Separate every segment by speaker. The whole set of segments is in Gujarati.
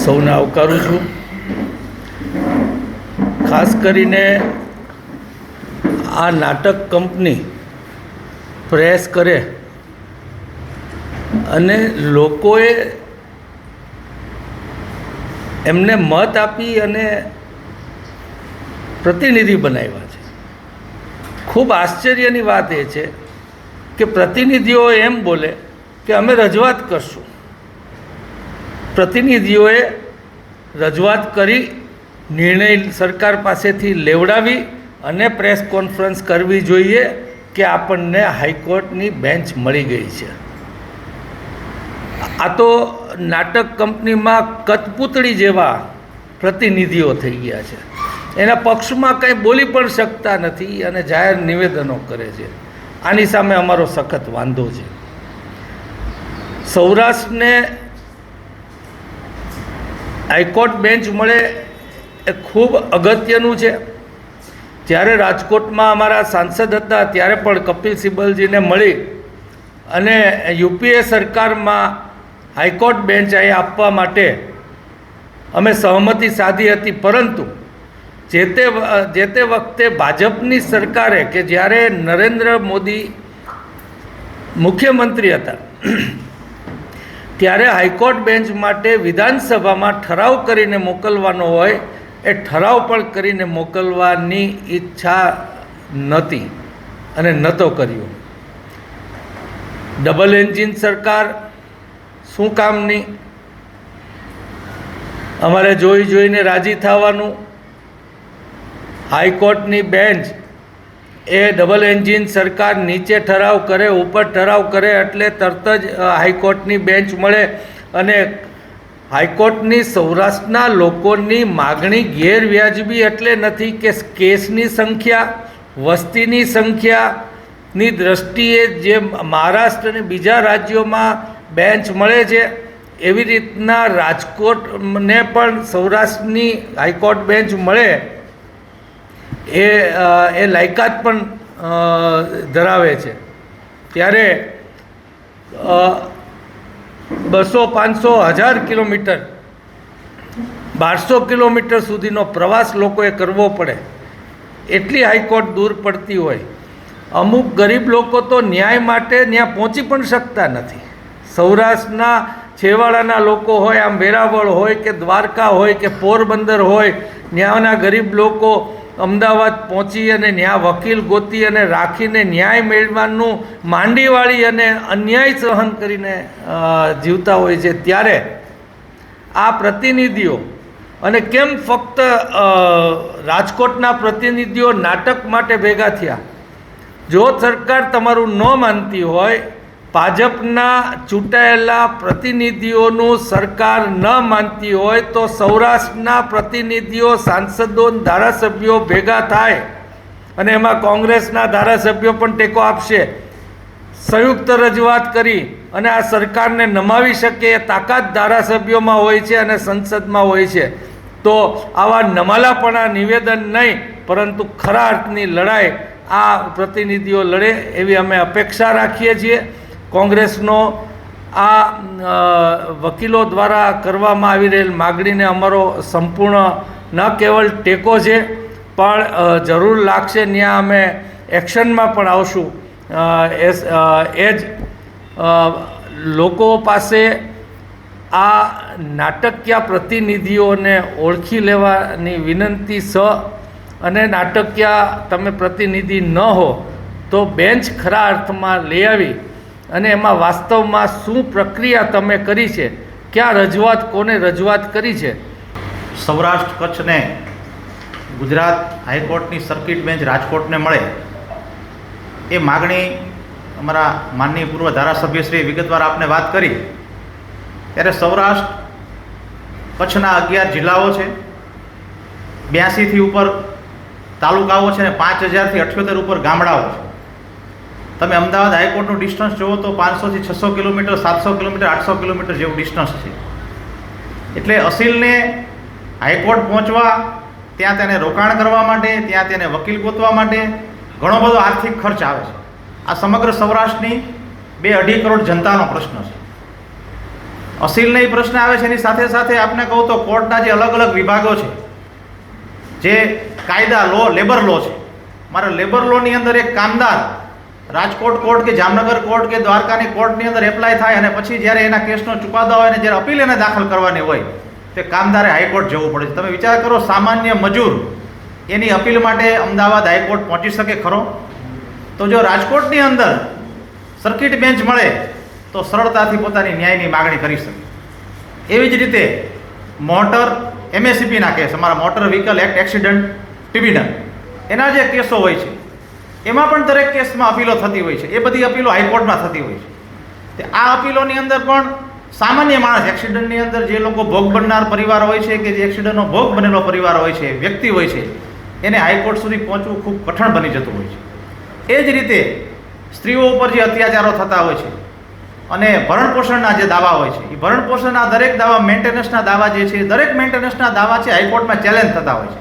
Speaker 1: સૌને આવકારું છું. ખાસ કરીને આ નાટક કંપની પ્રયાસ કરે અને લોકોએ એમને મત આપી અને પ્રતિનિધિ બનાવ્યા છે. ખૂબ આશ્ચર્યની વાત એ છે કે પ્રતિનિધિઓ એમ બોલે કે અમે રજૂઆત કરશું. પ્રતિનિધિઓએ રજૂઆત કરી, નિર્ણય સરકાર પાસેથી લેવડાવી અને પ્રેસ કોન્ફરન્સ કરવી જોઈએ કે આપણને હાઈકોર્ટની બેન્ચ મળી ગઈ છે. આ તો નાટક કંપનીમાં કઠપૂતળી જેવા પ્રતિનિધિઓ થઈ ગયા છે. એના પક્ષમાં કંઈ બોલી પણ શકતા નથી અને જાહેર નિવેદનો કરે છે. આની સામે અમારો સખત વાંધો છે. સૌરાષ્ટ્રને હાઈકોર્ટ બેન્ચ મળે એ ખૂબ અગત્યનું છે. જ્યારે રાજકોટમાં અમારા સાંસદ હતા ત્યારે પણ કપિલ સિબ્બલજીને મળી અને યુપીએ સરકારમાં હાઈકોર્ટ બેન્ચ અહીં આપવા માટે અમે સહમતિ સાધી હતી. પરંતુ જે તે વખતે ભાજપની સરકારે, કે જ્યારે નરેન્દ્ર મોદી મુખ્યમંત્રી હતા ત્યારે હાઈકોર્ટ બેન્ચ માટે વિધાનસભામાં ઠરાવ કરીને મોકલવાનો હોય એ ઠરાવ પણ કરીને મોકલવાની ઈચ્છા નહોતી અને નહોતો કર્યો. ડબલ એન્જિન સરકાર શું કામની? અમારે જોઈ જોઈને રાજી થવાનું. હાઈકોર્ટની બેન્ચ એ ડબલ એન્જિન સરકાર નીચે ઠરાવ કરે, ઉપર ઠરાવ કરે એટલે તરત જ હાઈકોર્ટની બેન્ચ મળે. અને હાઈકોર્ટની સૌરાષ્ટ્રના લોકોની માગણી ગેરવ્યાજબી એટલે નથી કે કેસની સંખ્યા, વસ્તીની સંખ્યાની દૃષ્ટિએ જે મહારાષ્ટ્ર અને બીજા રાજ્યોમાં બેન્ચ મળે છે એવી રીતના રાજકોટને પણ સૌરાષ્ટ્રની હાઈકોર્ટ બેન્ચ મળે એ લાયકાત પણ ધરાવે છે. ત્યારે 200, 500, 1000 કિલોમીટર, 1200 કિલોમીટર સુધીનો પ્રવાસ લોકોએ કરવો પડે એટલી હાઈકોર્ટ દૂર પડતી હોય. અમુક ગરીબ લોકો તો ન્યાય માટે ત્યાં પહોંચી પણ શકતા નથી. સૌરાષ્ટ્રના છેવાડાના લોકો હોય, આમ વેરાવળ હોય કે દ્વારકા હોય કે પોરબંદર હોય, ત્યાંના ગરીબ લોકો અમદાવાદ પહોંચી અને ત્યાં વકીલ ગોતી અને રાખીને ન્યાય મેળવવાનું માંડીવાળી અને અન્યાય સહન કરીને જીવતા હોય છે. ત્યારે આ પ્રતિનિધિઓ, અને કેમ ફક્ત રાજકોટના પ્રતિનિધિઓ નાટક માટે ભેગા થયા? જો સરકાર તમારું ન માનતી હોય, ભાજપના ચૂંટાયેલા પ્રતિનિધિઓનું સરકાર ન માનતી હોય તો સૌરાષ્ટ્રના પ્રતિનિધિઓ, સાંસદો, ધારાસભ્યો ભેગા થાય અને એમાં કોંગ્રેસના ધારાસભ્યો પણ ટેકો આપશે. સંયુક્ત રજૂઆત કરી અને આ સરકારને નમાવી શકે એ તાકાત ધારાસભ્યોમાં હોય છે અને સંસદમાં હોય છે. તો આવા નમાલાપણા નિવેદન નહીં, પરંતુ ખરા અર્થની લડાઈ આ પ્રતિનિધિઓ લડે એવી અમે અપેક્ષા રાખીએ છીએ. કોંગ્રેસનો આ વકીલો દ્વારા કરવામાં આવી રહેલ માગણીને અમારો સંપૂર્ણ ન કેવલ ટેકો છે પણ જરૂર લાગશે ત્યાં અમે એક્શનમાં પણ આવશું. એ જ લોકો પાસે આ નાટકીય પ્રતિનિધિઓને ઓળખી લેવાની વિનંતી છે. અને નાટકીય તમે પ્રતિનિધિ ન હો તો બેન્ચ ખરા અર્થમાં લઈ આવી અને એમાં વાસ્તવમાં શું પ્રક્રિયા તમે કરી છે, ક્યાં રજૂઆત, કોને રજૂઆત કરી છે.
Speaker 2: સૌરાષ્ટ્ર કચ્છને ગુજરાત હાઈકોર્ટની સર્કિટ બેન્ચ રાજકોટને મળે એ માગણી અમારા માનનીય પૂર્વ ધારાસભ્યશ્રીએ વિગતવાર આપને વાત કરી. ત્યારે સૌરાષ્ટ્ર કચ્છના 11 જિલ્લાઓ છે, 82થી ઉપર તાલુકાઓ છે અને 5000થી 78 ઉપર ગામડાઓ છે. તમે અમદાવાદ હાઈકોર્ટનું ડિસ્ટન્સ જુઓ તો 500થી 600 કિલોમીટર, 700 કિલોમીટર, 800 કિલોમીટર જેવું ડિસ્ટન્સ છે. એટલે અસીલને હાઈકોર્ટ પહોંચવા, ત્યાં તેને રોકાણ કરવા માટે, ત્યાં તેને વકીલ ગોતવા માટે ઘણો બધો આર્થિક ખર્ચ આવે છે. આ સમગ્ર સૌરાષ્ટ્રની 2-2.5 કરોડ જનતાનો પ્રશ્ન છે. અસીલનો એ પ્રશ્ન આવે છે. એની સાથે સાથે આપને કહું તો કોર્ટના જે અલગ અલગ વિભાગો છે, જે કાયદા લો, લેબર લો છે, મારે લેબર લોની અંદર એક કામદાર રાજકોટ કોર્ટ કે જામનગર કોર્ટ કે દ્વારકાની કોર્ટની અંદર એપ્લાય થાય અને પછી જ્યારે એના કેસનો ચુકાદો હોય અને જ્યારે અપીલ એને દાખલ કરવાની હોય તે કામદારે હાઈકોર્ટ જવું પડે છે. તમે વિચાર કરો, સામાન્ય મજૂર એની અપીલ માટે અમદાવાદ હાઈકોર્ટ પહોંચી શકે ખરો? તો જો રાજકોટની અંદર સર્કિટ બેન્ચ મળે તો સરળતાથી પોતાની ન્યાયની માગણી કરી શકે. એવી જ રીતે મોટર MSCPના કેસ, અમારા motor vehicle act accident tribunal, એના જે કેસો હોય છે એમાં પણ દરેક કેસમાં અપીલો થતી હોય છે. એ બધી અપીલો હાઈકોર્ટમાં થતી હોય છે. તે આ અપીલોની અંદર પણ સામાન્ય માણસ, એક્સિડન્ટની અંદર જે લોકો ભોગ બનનાર પરિવાર હોય છે કે જે એક્સિડન્ટનો ભોગ બનેલો પરિવાર હોય છે, વ્યક્તિ હોય છે, એને હાઈકોર્ટ સુધી પહોંચવું ખૂબ કઠણ બની જતું હોય છે. એ જ રીતે સ્ત્રીઓ ઉપર જે અત્યાચારો થતા હોય છે અને ભરણપોષણના જે દાવા હોય છે, એ ભરણપોષણના દરેક દાવા, મેન્ટેનન્સના દાવા જે છે, દરેક મેન્ટેનન્સના દાવા છે હાઈકોર્ટમાં ચેલેન્જ થતા હોય છે.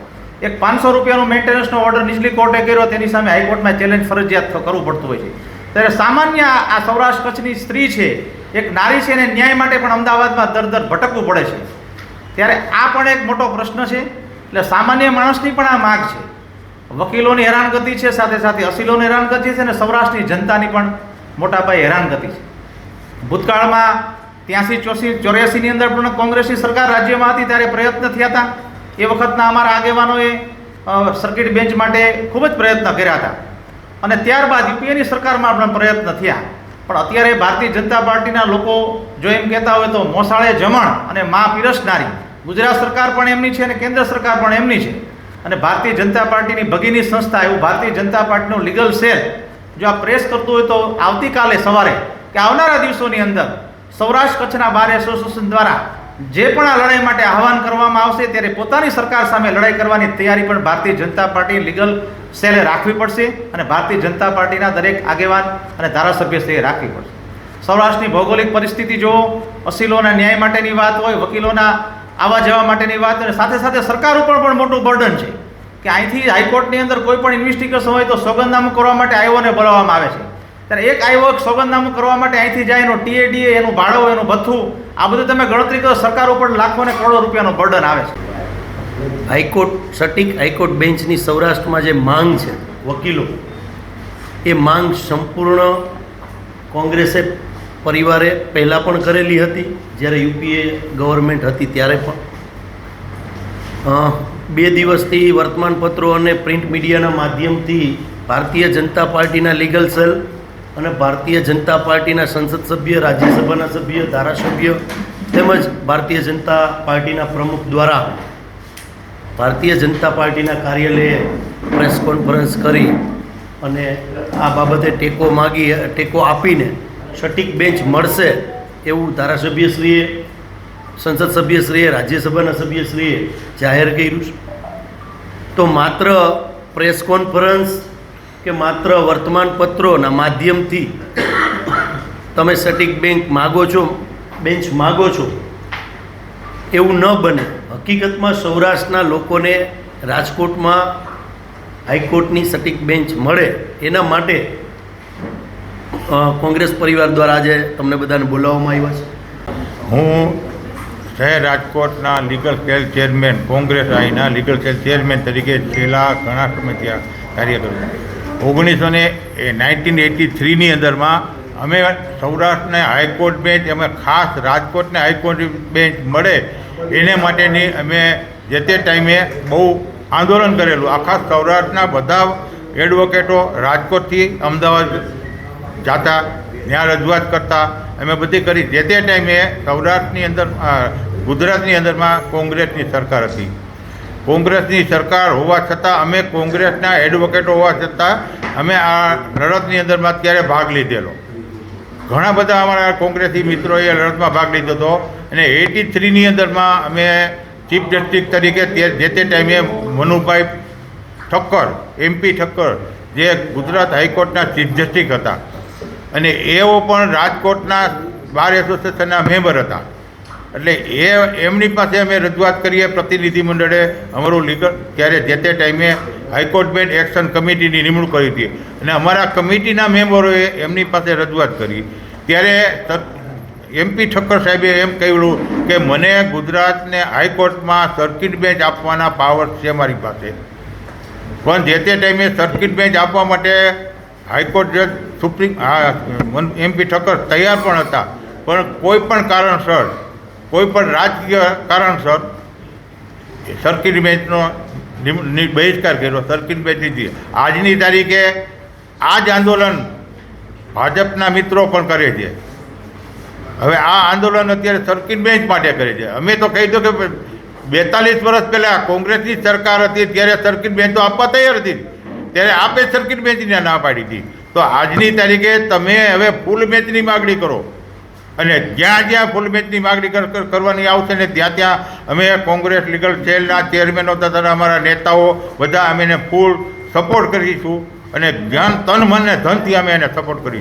Speaker 2: એક 500 રૂપિયાનો મેન્ટેનન્સનો ઓર્ડર નીચલી કોર્ટે કર્યો, તેની સામે હાઈકોર્ટમાં ચેલેન્જ ફરજિયાત કરવું પડતું હોય છે. ત્યારે સામાન્ય આ સૌરાષ્ટ્ર કચ્છની સ્ત્રી છે, એક નારી છે, એને ન્યાય માટે પણ અમદાવાદમાં દર ભટકવું પડે છે. ત્યારે આ પણ એક મોટો પ્રશ્ન છે. એટલે સામાન્ય માણસની પણ આ માગ છે. વકીલોની હેરાનગતિ છે, સાથે સાથે અસીલોની હેરાનગતિ છે અને સૌરાષ્ટ્રની જનતાની પણ મોટા પાયે હેરાનગતિ છે. ભૂતકાળમાં 83-84ની અંદર પણ કોંગ્રેસની સરકાર રાજ્યમાં હતી ત્યારે પ્રયત્ન થયા હતા. એ વખતના અમારા આગેવાનોએ સર્કિટ બેન્ચ માટે ખૂબ જ પ્રયત્ન કર્યા હતા અને ત્યારબાદ યુપીએની સરકારમાં પણ પ્રયત્ન થયા. પણ અત્યારે ભારતીય જનતા પાર્ટીના લોકો જો એમ કહેતા હોય તો મોસાળે જમણ અને મા પીરસનારી ગુજરાત સરકાર પણ એમની છે અને કેન્દ્ર સરકાર પણ એમની છે. અને ભારતીય જનતા પાર્ટીની ભગીની સંસ્થા એવું ભારતીય જનતા પાર્ટીનું લીગલ સેલ જો આ પ્રેસ કરતું હોય તો આવતીકાલે સવારે કે આવનારા દિવસોની અંદર સૌરાષ્ટ્ર કચ્છના બાર એસોસિએશન દ્વારા જે પણ આ લડાઈ માટે આહવાન કરવામાં આવશે ત્યારે પોતાની સરકાર સામે લડાઈ કરવાની તૈયારી પણ ભારતીય જનતા પાર્ટી લીગલ સેલે રાખવી પડશે અને ભારતીય જનતા પાર્ટીના દરેક આગેવાન અને ધારાસભ્યશ્રીએ રાખવી પડશે. સૌરાષ્ટ્રની ભૌગોલિક પરિસ્થિતિ જો અસીલોના ન્યાય માટેની વાત હોય, વકીલોના આવવા જવા માટેની વાત હોય, સાથે સાથે સરકાર ઉપર પણ મોટું બર્ડન છે કે અહીંથી હાઈકોર્ટની અંદર કોઈ પણ ઇન્વેસ્ટિગેશન હોય તો સોગંદનામું કરવા માટે આઈઓને બોલાવવામાં આવે છે. ત્યારે એક આઈઓ સોગંદનામું કરવા માટે અહીંથી જાય, એનું TADA, એનું ભાડું, એનું ભથ્થું, આ બધું તમે ગણતરી કરો, સરકાર ઉપર લાખો અને કરોડો રૂપિયાનો બર્ડન આવે છે.
Speaker 3: હાઈકોર્ટ, સટીક હાઈકોર્ટ બેન્ચની સૌરાષ્ટ્રમાં જે માંગ છે વકીલો, એ માંગ સંપૂર્ણ કોંગ્રેસે પરિવારે પહેલાં પણ કરેલી હતી, જ્યારે યુપીએ ગવર્મેન્ટ હતી ત્યારે પણ. 2 દિવસથી વર્તમાનપત્રો અને પ્રિન્ટ મીડિયાના માધ્યમથી ભારતીય જનતા પાર્ટીના લીગલ સેલ અને ભારતીય જનતા પાર્ટીના સંસદ સભ્ય, રાજ્યસભાના સભ્ય, ધારાસભ્ય તેમજ ભારતીય જનતા પાર્ટીના પ્રમુખ દ્વારા ભારતીય જનતા પાર્ટીના કાર્યાલયે પ્રેસ કોન્ફરન્સ કરી અને આ બાબતે ટેકો આપીને સટીક બેન્ચ મળશે એવું ધારાસભ્યશ્રીએ, સંસદ સભ્યશ્રીએ, રાજ્યસભાના સભ્યશ્રીએ જાહેર કર્યું છે. તો માત્ર પ્રેસ કોન્ફરન્સ કે માત્ર વર્તમાનપત્રોના માધ્યમથી તમે સટીક બેન્ચ માગો છો એવું ન બને. હકીકતમાં સૌરાષ્ટ્રના લોકોને રાજકોટમાં હાઈકોર્ટની સટીક બેન્ચ મળે એના માટે કોંગ્રેસ પરિવાર દ્વારા આજે તમને બધાને બોલાવવામાં આવ્યા છે.
Speaker 4: હું શહેર રાજકોટના લીગલ સેલ ચેરમેન, કોંગ્રેસ આઈના લીગલ સેલ ચેરમેન તરીકે છેલ્લા ઘણા સમયથી કાર્ય કરું છું. 1983ની અંદરમાં અમે સૌરાષ્ટ્રને હાઈકોર્ટ બેન્ચ, અમે ખાસ રાજકોટને હાઈકોર્ટ બેન્ચ મળે એને માટેની અમે જે તે ટાઈમે બહુ આંદોલન કરેલું. આખા સૌરાષ્ટ્રના બધા એડવોકેટો રાજકોટથી અમદાવાદ જતા, ત્યાં રજૂઆત કરતા અમે બધી કરી. જે તે ટાઈમે સૌરાષ્ટ્રની અંદર, ગુજરાતની અંદરમાં કોંગ્રેસની સરકાર હતી. કોંગ્રેસની સરકાર હોવા છતાં અમે કોંગ્રેસના એડવોકેટો હોવા છતાં અમે આ લડતની અંદરમાં ત્યારે ભાગ લીધેલો. ઘણા બધા અમારા કોંગ્રેસી મિત્રોએ લડતમાં ભાગ લીધો હતો અને 83ની અંદરમાં અમે ચીફ જસ્ટિસ તરીકે જે તે ટાઈમે મનુભાઈ ઠક્કર, MP ઠક્કર, જે ગુજરાત હાઈકોર્ટના ચીફ જસ્ટિસ હતા અને એઓ પણ રાજકોટના બાર એસોસિએશનના મેમ્બર હતા. એટલે એમની પાસે અમે રજૂઆત કરીએ, પ્રતિનિધિ મંડળે અમારું લીગલ, ત્યારે જે તે ટાઈમે હાઈકોર્ટ બેન્ચ એક્શન કમિટીની નિમણૂક કરી હતી અને અમારા કમિટીના મેમ્બરોએ એમની પાસે રજૂઆત કરી. ત્યારે MP ઠક્કર સાહેબે એમ કહ્યું કે મને ગુજરાતને હાઈકોર્ટમાં સર્કિટ બેન્ચ આપવાના પાવર છે મારી પાસે, પણ જે તે ટાઈમે સર્કિટ બેન્ચ આપવા માટે હાઈકોર્ટ જજ MP ઠક્કર તૈયાર પણ હતા, પણ કોઈ પણ કારણસર, કોઈ પણ રાજકીય કારણસર સર્કિટ બેન્ચનો બહિષ્કાર કર્યો, સર્કિટ બેન્ચ લીધી. આજની તારીખે આ જ આંદોલન ભાજપના મિત્રો પણ કરે છે. હવે આ આંદોલન અત્યારે સર્કિટ બેન્ચ માટે કરે છે. અમે તો કહી દો કે 42 વર્ષ પહેલાં કોંગ્રેસની સરકાર હતી ત્યારે સર્કિટ બેન્ચ તો આપવા તૈયાર હતી, ત્યારે આપે સર્કિટ બેન્ચને ના પાડી હતી. તો આજની તારીખે તમે હવે ફૂલ બેન્ચની માગણી કરો, અને જ્યાં જ્યાં ફૂલ બેન્ચની માગણી કરવાની આવશે ને ત્યાં ત્યાં અમે કોંગ્રેસ લીગલ સેલના ચેરમેનો તથા અમારા નેતાઓ બધા અમે એને ફૂલ સપોર્ટ કરીશું, અને જ્ઞાન તન મન ને ધનથી અમે એને સપોર્ટ કરીશું.